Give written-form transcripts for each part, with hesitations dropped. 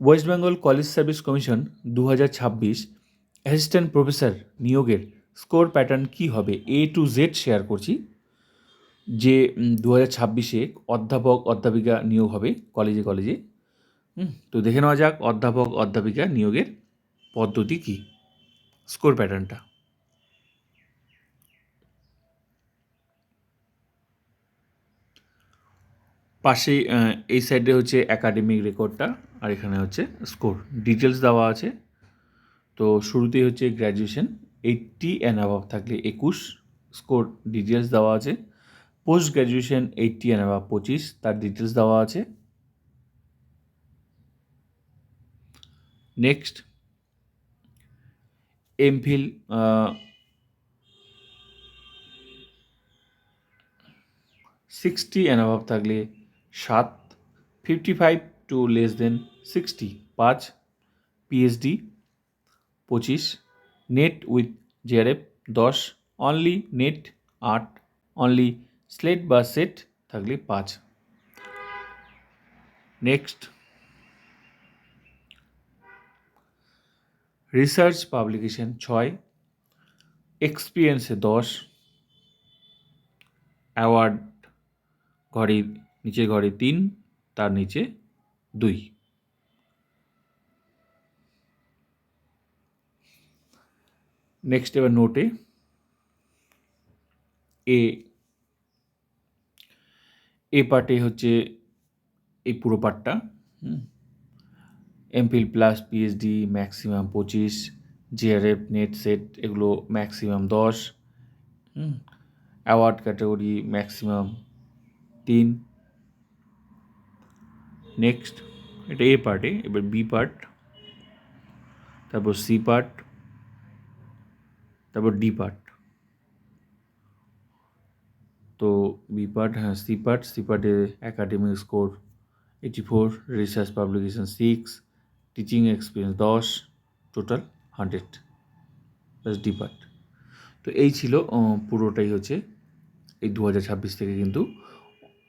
West Bengal college service commission 2026 assistant professor নিয়োগের score pattern কী হবে A to Z share করছি। যে 2026-এ অধ্যাপক অধ্যাপিকা নিয়োগ হবে কলেজে কলেজে। তো দেখে নেওয়া যাক অধ্যাপক অধ্যাপিকা নিয়োগের পদ্ধতি কী, স্কোর প্যাটার্নটা। পাশে এই সাইডে হচ্ছে অ্যাকাডেমিক রেকর্ডটা, আর এখানে হচ্ছে স্কোর ডিটেলস দেওয়া আছে। তো শুরুতেই হচ্ছে গ্র্যাজুয়েশন 80 অ্যান্ড অ্যাবাভ থাকলে 21, স্কোর ডিটেলস দেওয়া আছে। পোস্ট গ্র্যাজুয়েশন 80 অ্যান্ড অ্যাবাভ 25, তার ডিটেলস দেওয়া আছে। নেক্সট এমফিল 60 অ্যান্ড অ্যাবাভ থাকলে 7, 55 to less than 60 5, PhD 25, NET with JRF 10, only NET 8, only SLET বা সেট থাকলে 5। নেক্সট রিসার্চ পাবলিকেশন 6, এক্সপিরিয়েন্সে 10, অ্যাওয়ার্ড ঘরে নিচে ঘরে 3, তার নিচে 2। নেক্সট এবার নোটে এ পার্টে হচ্ছে এই পুরো পার্টটা। MPhil plus PhD maximum 25, JRF NET SET এগুলো maximum 10, award category maximum 3। Next এটা এ পার্টে, এবার বি পার্ট, তারপর সি পার্ট, তারপর ডি পার্ট। তো বি পার্ট, হ্যাঁ সি পার্টে academic score 84, research publication 6, teaching experience 10, total 100 plus D part. তো এই ছিল পুরোটাই হচ্ছে এই 2026 থেকে কিন্তু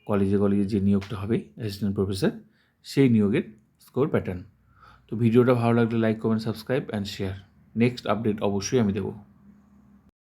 কলেজে কলেজে যে নিয়োগটা হবে অ্যাসিস্ট্যান্ট প্রফেসর, সেই নিয়োগের স্কোর প্যাটার্ন। তো ভিডিওটা ভালো লাগলে like comment subscribe and share. Next update অবশ্যই আমি দেবো।